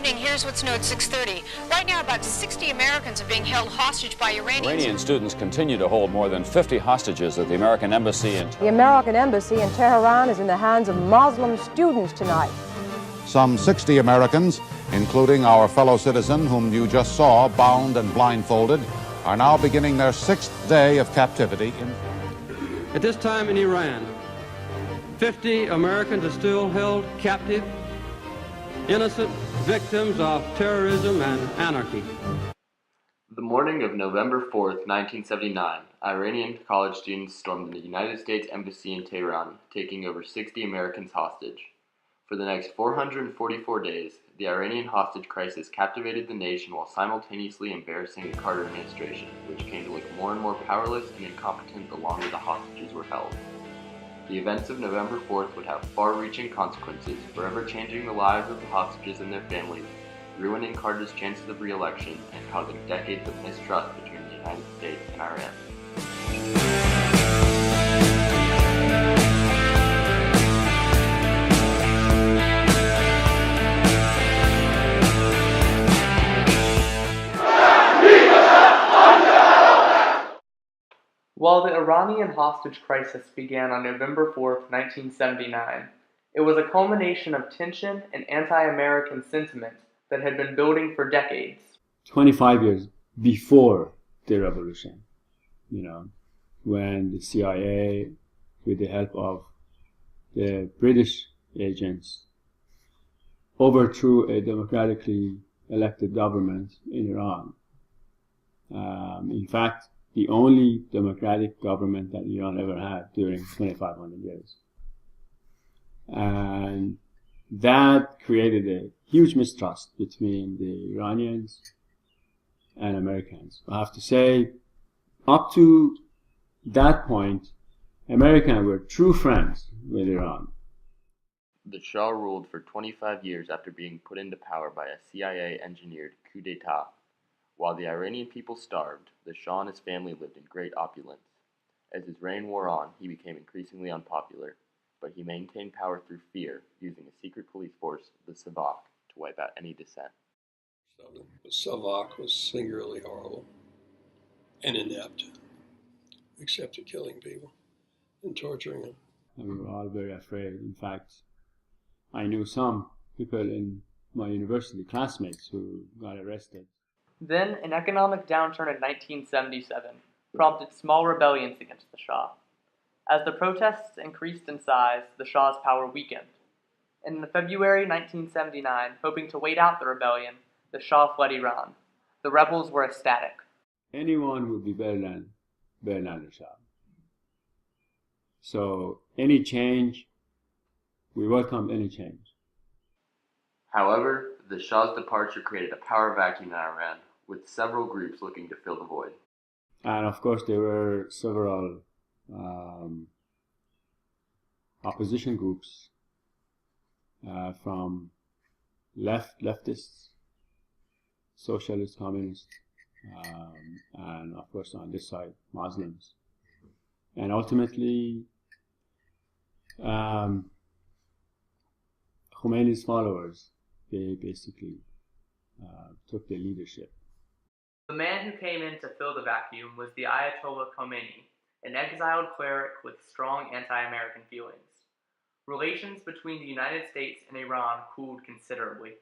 evening. Here's what's new at 6:30. Right now, about 60 Americans are being held hostage by Iranians. Iranian students continue to hold more than 50 hostages at the American Embassy in Tehran. The American Embassy in Tehran is in the hands of Muslim students tonight. Some 60 Americans, including our fellow citizen whom you just saw bound and blindfolded, are now beginning their 6th day of captivity. At this time in Iran, 50 Americans are still held captive, innocent victims of terrorism and anarchy. The morning of November 4th, 1979, Iranian college students stormed the United States Embassy in Tehran, taking over 60 Americans hostage. For the next 444 days, the Iranian hostage crisis captivated the nation while simultaneously embarrassing the Carter administration, which came to look more and more powerless and incompetent the longer the hostages were held. The events of November 4th would have far-reaching consequences, forever changing the lives of the hostages and their families, ruining Carter's chances of re-election, and causing decades of mistrust between the United States and Iran. While the Iranian hostage crisis began on November 4, 1979, it was a culmination of tension and anti-American sentiment that had been building for decades. 25 years before the revolution, when the CIA, with the help of the British agents, overthrew a democratically elected government in Iran. In fact, the only democratic government that Iran ever had during 2,500 years. And that created a huge mistrust between the Iranians and Americans. I have to say, up to that point, Americans were true friends with Iran. The Shah ruled for 25 years after being put into power by a CIA-engineered coup d'etat. While the Iranian people starved, the Shah and his family lived in great opulence. As his reign wore on, he became increasingly unpopular, but he maintained power through fear, using a secret police force, the Savak, to wipe out any dissent. The Savak was singularly horrible and inept, except at killing people and torturing them. And we were all very afraid. In fact, I knew some people in my university, classmates, who got arrested. Then, an economic downturn in 1977 prompted small rebellions against the Shah. As the protests increased in size, the Shah's power weakened. In February 1979, hoping to wait out the rebellion, the Shah fled Iran. The rebels were ecstatic. Anyone would be better than the Shah. So any change, we welcome any change. However, the Shah's departure created a power vacuum in Iran, with several groups looking to fill the void. And of course, there were several opposition groups from leftists, socialist, communists, and of course on this side, Muslims. And ultimately, Khomeini's followers, they basically took the leadership. The man who came in to fill the vacuum was the Ayatollah Khomeini, an exiled cleric with strong anti-American feelings. Relations between the United States and Iran cooled considerably.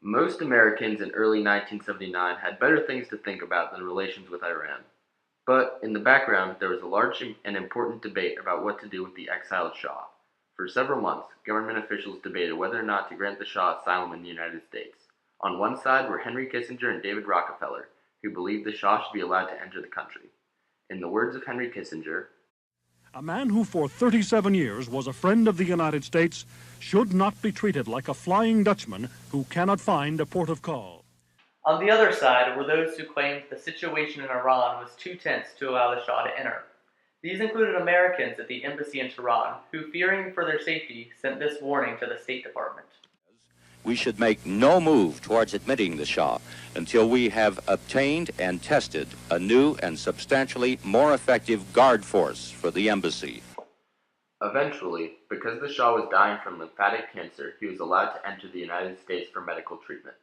Most Americans in early 1979 had better things to think about than relations with Iran. But in the background, there was a large and important debate about what to do with the exiled Shah. For several months, government officials debated whether or not to grant the Shah asylum in the United States. On one side were Henry Kissinger and David Rockefeller, who believed the Shah should be allowed to enter the country. In the words of Henry Kissinger, "A man who for 37 years was a friend of the United States should not be treated like a Flying Dutchman who cannot find a port of call." On the other side were those who claimed the situation in Iran was too tense to allow the Shah to enter. These included Americans at the embassy in Tehran, who, fearing for their safety, sent this warning to the State Department. we should make no move towards admitting the Shah until we have obtained and tested a new and substantially more effective guard force for the embassy. Eventually, because the Shah was dying from lymphatic cancer, he was allowed to enter the United States for medical treatment.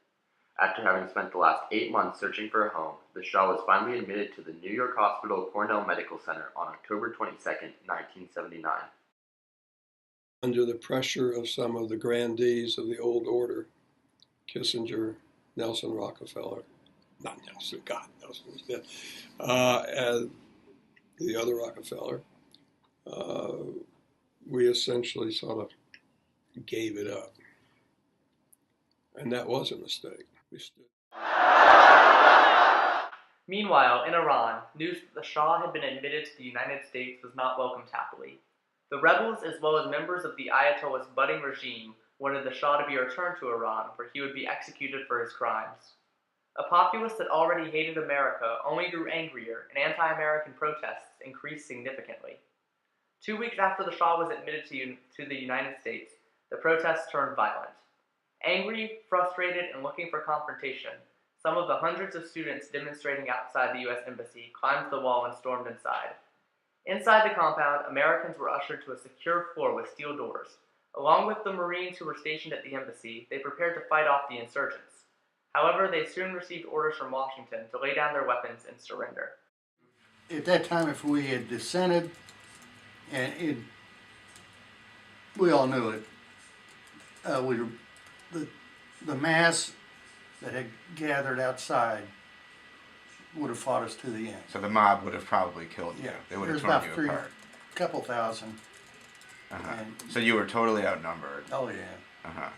After having spent the last 8 months searching for a home, the Shah was finally admitted to the New York Hospital Cornell Medical Center on October 22, 1979. Under the pressure of some of the grandees of the old order, Kissinger, Nelson Rockefeller, not Nelson, God, Nelson was dead, and the other Rockefeller, we essentially sort of gave it up. And that was a mistake. We stood. Meanwhile, in Iran, news that the Shah had been admitted to the United States was not welcomed happily. The rebels, as well as members of the Ayatollah's budding regime, wanted the Shah to be returned to Iran, where he would be executed for his crimes. A populace that already hated America only grew angrier, and anti-American protests increased significantly. 2 weeks after the Shah was admitted to the United States, the protests turned violent. Angry, frustrated, and looking for confrontation, some of the hundreds of students demonstrating outside the U.S. Embassy climbed the wall and stormed inside. Inside the compound, Americans were ushered to a secure floor with steel doors. Along with the Marines who were stationed at the embassy, they prepared to fight off the insurgents. However, they soon received orders from Washington to lay down their weapons and surrender. At that time, if we had dissented, and we all knew it, the mass that had gathered outside would have fought us to the end. So the mob would have probably killed you. Yeah, They would have there was torn about you apart. couple thousand. And, so you were totally outnumbered. oh yeah.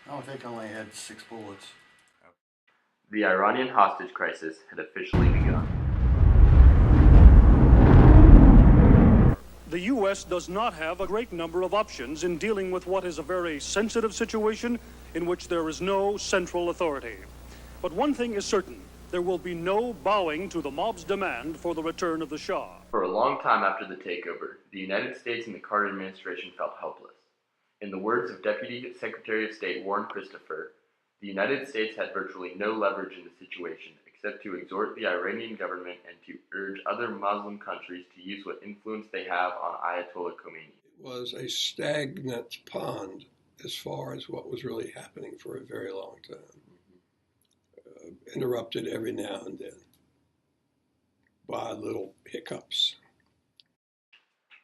I think I only had 6 bullets. The Iranian hostage crisis had officially begun. The U.S. does not have a great number of options in dealing with what is a very sensitive situation in which there is no central authority. But one thing is certain, there will be no bowing to the mob's demand for the return of the Shah. For a long time after the takeover, the United States and the Carter administration felt helpless. In the words of Deputy Secretary of State Warren Christopher, the United States had virtually no leverage in the situation except to exhort the Iranian government and to urge other Muslim countries to use what influence they have on Ayatollah Khomeini. It was a stagnant pond as far as what was really happening for a very long time. Interrupted every now and then by little hiccups.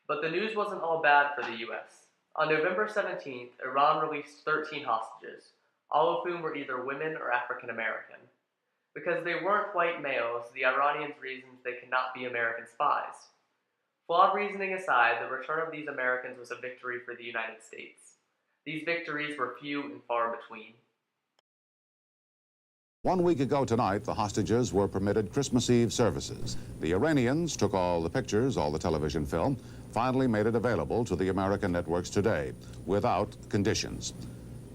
But the news wasn't all bad for the U.S. On November 17th, Iran released 13 hostages, all of whom were either women or African American. Because they weren't white males, the Iranians reasoned they could not be American spies. Flawed reasoning aside, the return of these Americans was a victory for the United States. These victories were few and far between. 1 week ago tonight, the hostages were permitted Christmas Eve services. The Iranians took all the pictures, all the television film, finally made it available to the American networks today, without conditions.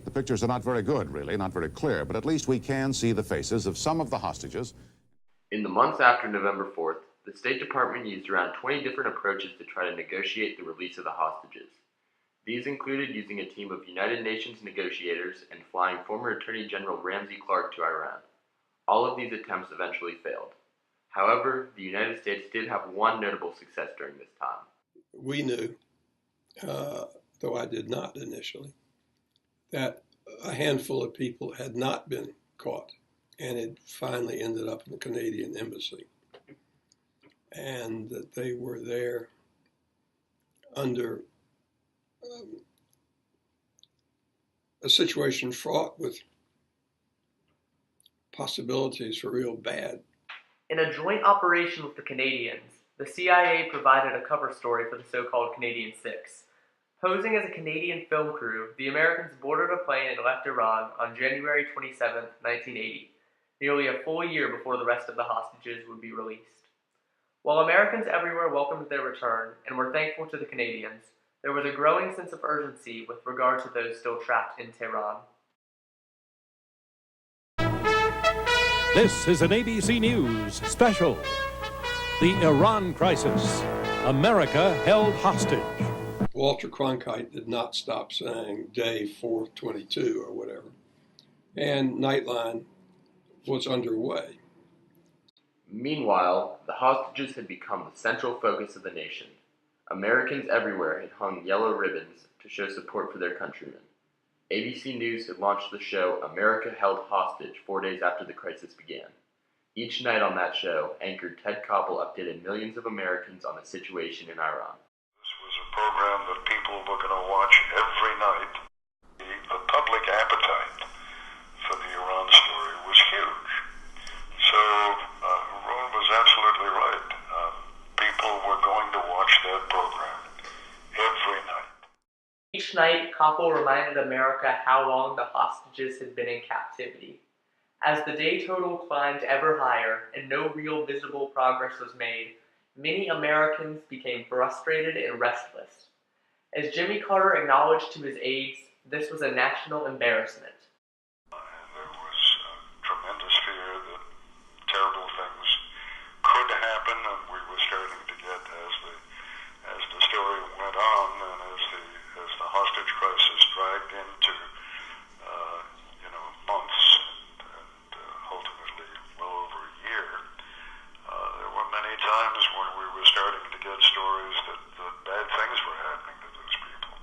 The pictures are not very good, really, not very clear, but at least we can see the faces of some of the hostages. In the months after November 4th, the State Department used around 20 different approaches to try to negotiate the release of the hostages. These included using a team of United Nations negotiators and flying former Attorney General Ramsey Clark to Iran. All of these attempts eventually failed. However, the United States did have one notable success during this time. We knew, though I did not initially, that a handful of people had not been caught and had finally ended up in the Canadian embassy, and that they were there under a situation fraught with possibilities for real bad. In a joint operation with the Canadians, the CIA provided a cover story for the so-called Canadian Six. Posing as a Canadian film crew, the Americans boarded a plane and left Iran on January 27, 1980, nearly a full year before the rest of the hostages would be released. While Americans everywhere welcomed their return and were thankful to the Canadians, there was a growing sense of urgency with regard to those still trapped in Tehran. This is an ABC News special. The Iran Crisis. America held hostage. Walter Cronkite did not stop saying day 422 or whatever. and Nightline was underway. Meanwhile, the hostages had become the central focus of the nation. Americans everywhere had hung yellow ribbons to show support for their countrymen. ABC News had launched the show America Held Hostage 4 days after the crisis began. Each night on that show, anchored Ted Koppel updated millions of Americans on the situation in Iran. This was a program that people were going to watch every night. The public appetite for the Iran story was huge. So Ron was absolutely right. People were going to watch that program every night. Each night, Koppel reminded America how long the hostages had been in captivity. As the day total climbed ever higher and no real visible progress was made, many Americans became frustrated and restless. As Jimmy Carter acknowledged to his aides, this was a national embarrassment. There was tremendous fear that terrible things could happen, and we were starting to get, as the story went on, and as the hostage crisis dragged into months and ultimately well over a year, there were many times when we were starting to get stories that bad things were happening to those people.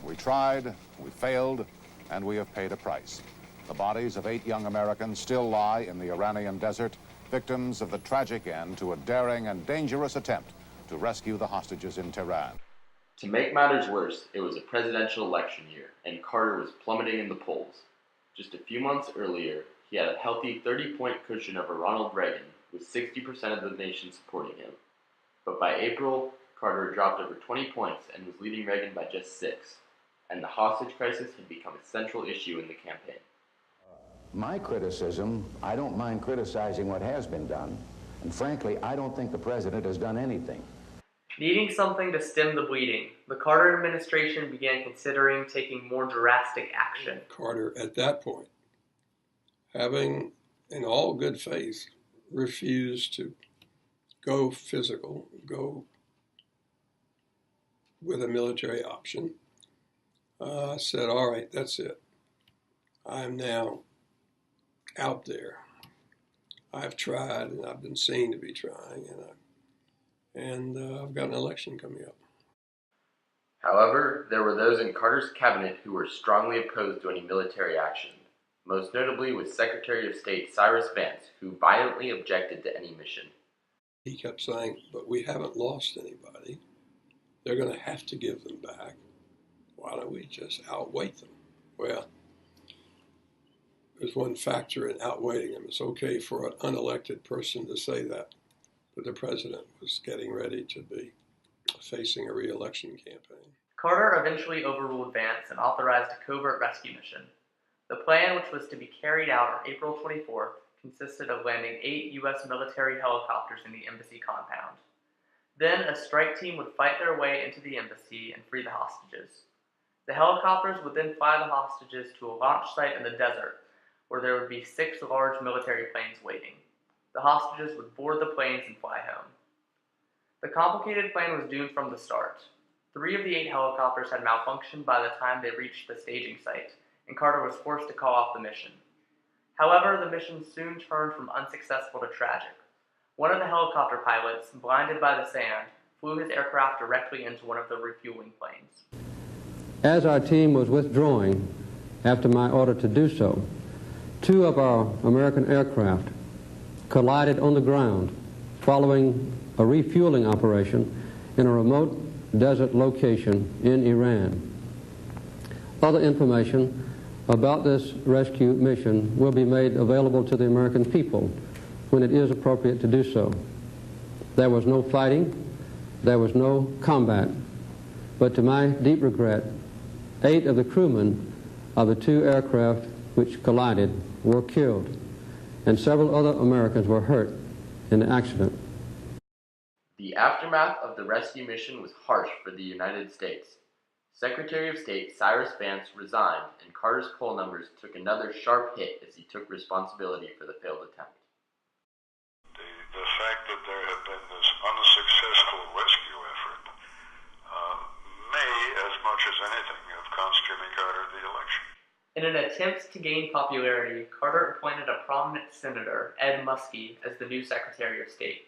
We tried, we failed, and we have paid a price. The bodies of 8 young Americans still lie in the Iranian desert, victims of the tragic end to a daring and dangerous attempt to rescue the hostages in Tehran. To make matters worse, it was a presidential election year, and Carter was plummeting in the polls. Just a few months earlier, he had a healthy 30-point cushion over Ronald Reagan, with 60% of the nation supporting him. But by April, Carter dropped over 20 points and was leading Reagan by just 6, and the hostage crisis had become a central issue in the campaign. My criticism, I don't mind criticizing what has been done, and frankly, I don't think the president has done anything. Needing something to stem the bleeding, the Carter administration began considering taking more drastic action. Carter, at that point, having, in all good faith, refused to go physical, go with a military option, said, all right, that's it. I'm now out there. I've tried, and I've been seen to be trying, and I've got an election coming up. However, there were those in Carter's cabinet who were strongly opposed to any military action. Most notably was Secretary of State Cyrus Vance, who violently objected to any mission. He kept saying, but we haven't lost anybody. They're going to have to give them back. Why don't we just outweight them? Well, there's one factor in outweighting them. It's okay for an unelected person to say that, but the president was getting ready to be facing a re-election campaign. Carter eventually overruled Vance and authorized a covert rescue mission. The plan, which was to be carried out on April 24th, consisted of landing 8 U.S. military helicopters in the embassy compound. Then a strike team would fight their way into the embassy and free the hostages. The helicopters would then fly the hostages to a launch site in the desert, where there would be 6 large military planes waiting. The hostages would board the planes and fly home. The complicated plan was doomed from the start. 3 of the 8 helicopters had malfunctioned by the time they reached the staging site, and Carter was forced to call off the mission. However, the mission soon turned from unsuccessful to tragic. One of the helicopter pilots, blinded by the sand, flew his aircraft directly into one of the refueling planes. As our team was withdrawing after my order to do so, 2 of our American aircraft collided on the ground following a refueling operation in a remote desert location in Iran. Other information about this rescue mission will be made available to the American people when it is appropriate to do so. There was no fighting, there was no combat, but to my deep regret, 8 of the crewmen of the 2 aircraft which collided were killed, and several other Americans were hurt in the accident. The aftermath of the rescue mission was harsh for the United States. Secretary of State Cyrus Vance resigned, and Carter's poll numbers took another sharp hit as he took responsibility for the failed attempt. The fact that there had been this unsuccessful rescue effort may, as much as anything, have cost Jimmy Carter the election. In In an attempt to gain popularity, Carter appointed a prominent senator, Ed Muskie, as the new Secretary of State,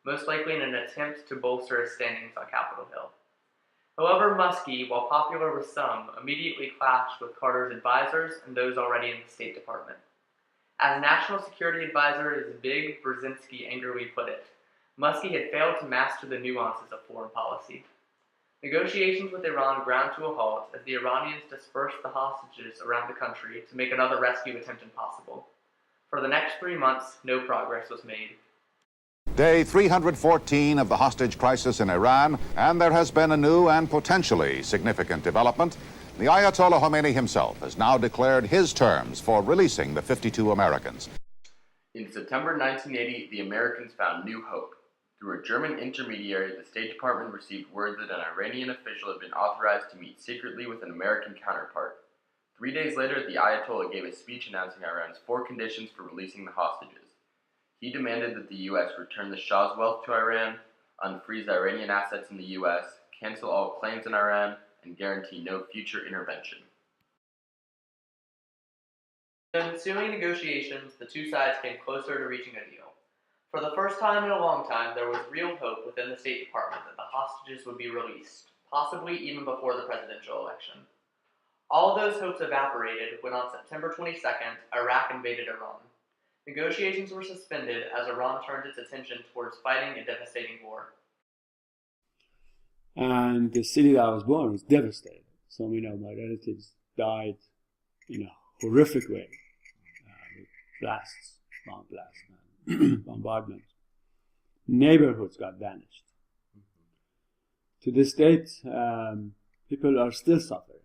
most likely in an attempt to bolster his standings on Capitol Hill. However, Muskie, while popular with some, immediately clashed with Carter's advisors and those already in the State Department. As National Security Advisor, as Big Brzezinski angrily put it, Muskie had failed to master the nuances of foreign policy. Negotiations with Iran ground to a halt as the Iranians dispersed the hostages around the country to make another rescue attempt impossible. For the next 3 months, no progress was made. Day 314 of the hostage crisis in Iran, and there has been a new and potentially significant development. The Ayatollah Khomeini himself has now declared his terms for releasing the 52 Americans. In September 1980, the Americans found new hope. Through a German intermediary, the State Department received word that an Iranian official had been authorized to meet secretly with an American counterpart. 3 days later, the Ayatollah gave a speech announcing Iran's 4 conditions for releasing the hostages. He demanded that the U.S. return the Shah's wealth to Iran, unfreeze Iranian assets in the U.S., cancel all claims in Iran, and guarantee no future intervention. In the ensuing negotiations, the two sides came closer to reaching a deal. For the first time in a long time, there was real hope within the State Department that the hostages would be released, possibly even before the presidential election. All those hopes evaporated when on September 22nd, Iraq invaded Iran. Negotiations were suspended as Iran turned its attention towards fighting a devastating war. And the city that I was born was devastated. So, my relatives died in a horrific way, with blasts, bomb blasts, bombardment. Neighborhoods got vanished. To this date, people are still suffering.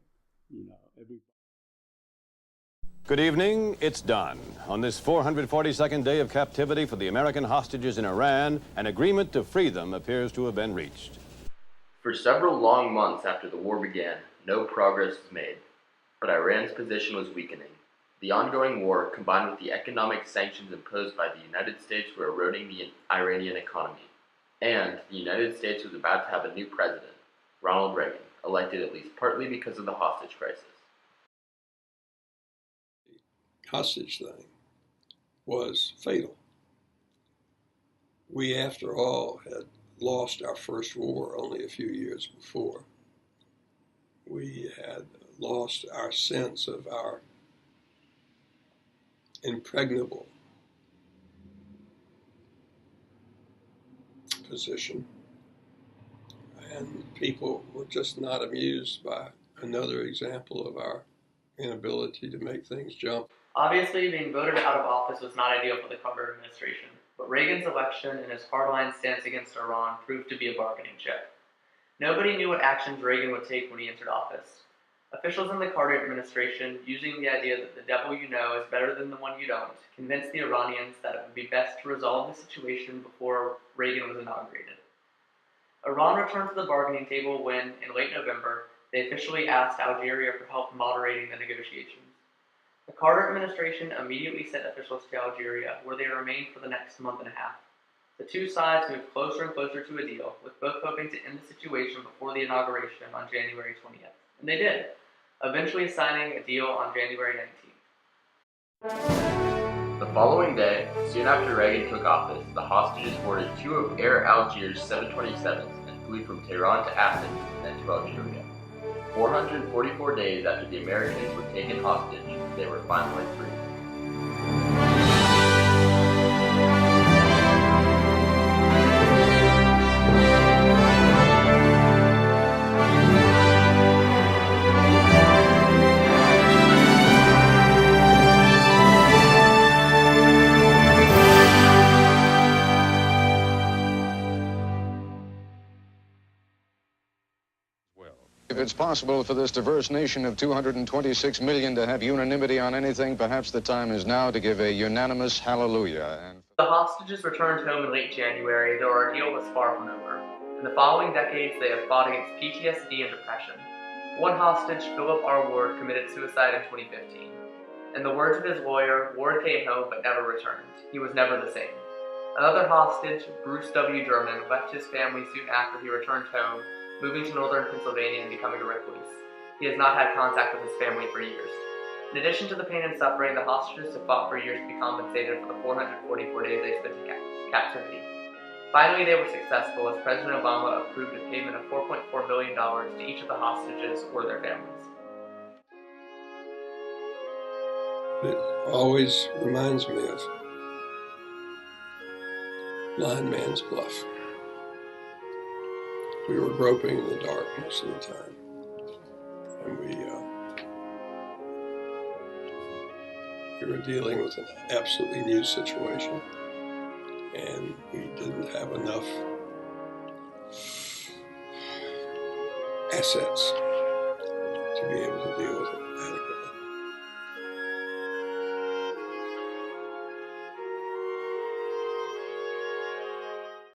Good evening. It's done. On this 442nd day of captivity for the American hostages in Iran, an agreement to free them appears to have been reached. For several long months after the war began, no progress was made, but Iran's position was weakening. The ongoing war, combined with the economic sanctions imposed by the United States, were eroding the Iranian economy. And the United States was about to have a new president, Ronald Reagan, elected at least partly because of the hostage crisis. Hostage thing was fatal. We, after all, had lost our first war only a few years before. We had lost our sense of our impregnable position, and people were just not amused by another example of our inability to make things jump. Obviously, being voted out of office was not ideal for the Carter administration, but Reagan's election and his hardline stance against Iran proved to be a bargaining chip. Nobody knew what actions Reagan would take when he entered office. Officials in the Carter administration, using the idea that the devil you know is better than the one you don't, convinced the Iranians that it would be best to resolve the situation before Reagan was inaugurated. Iran returned to the bargaining table when, in late November, they officially asked Algeria for help moderating the negotiations. The Carter administration immediately sent officials to Algeria, where they remained for the next month and a half. The two sides moved closer and closer to a deal, with both hoping to end the situation before the inauguration on January 20th. And they did, eventually signing a deal on January 19th. The following day, soon after Reagan took office, the hostages boarded 2 of Air Algiers 727s and flew from Tehran to Athens and then to Algeria. 444 days after the Americans were taken hostage, they were finally free. If it's possible for this diverse nation of 226 million to have unanimity on anything, perhaps the time is now to give a unanimous hallelujah. And the hostages returned home in late January, their ordeal was far from over. In the following decades, they have fought against PTSD and depression. One hostage, Philip R. Ward, committed suicide in 2015. In the words of his lawyer, Ward came home but never returned. He was never the same. Another hostage, Bruce W. German, left his family soon after he returned home, moving to northern Pennsylvania and becoming a recluse. He has not had contact with his family for years. In addition to the pain and suffering, the hostages have fought for years to be compensated for the 444 days they spent in captivity. Finally, they were successful as President Obama approved a payment of $4.4 million to each of the hostages or their families. It always reminds me of Blind Man's Bluff. We were groping in the dark most of the time, and we were dealing with an absolutely new situation, and we didn't have enough assets to be able to deal with it adequately.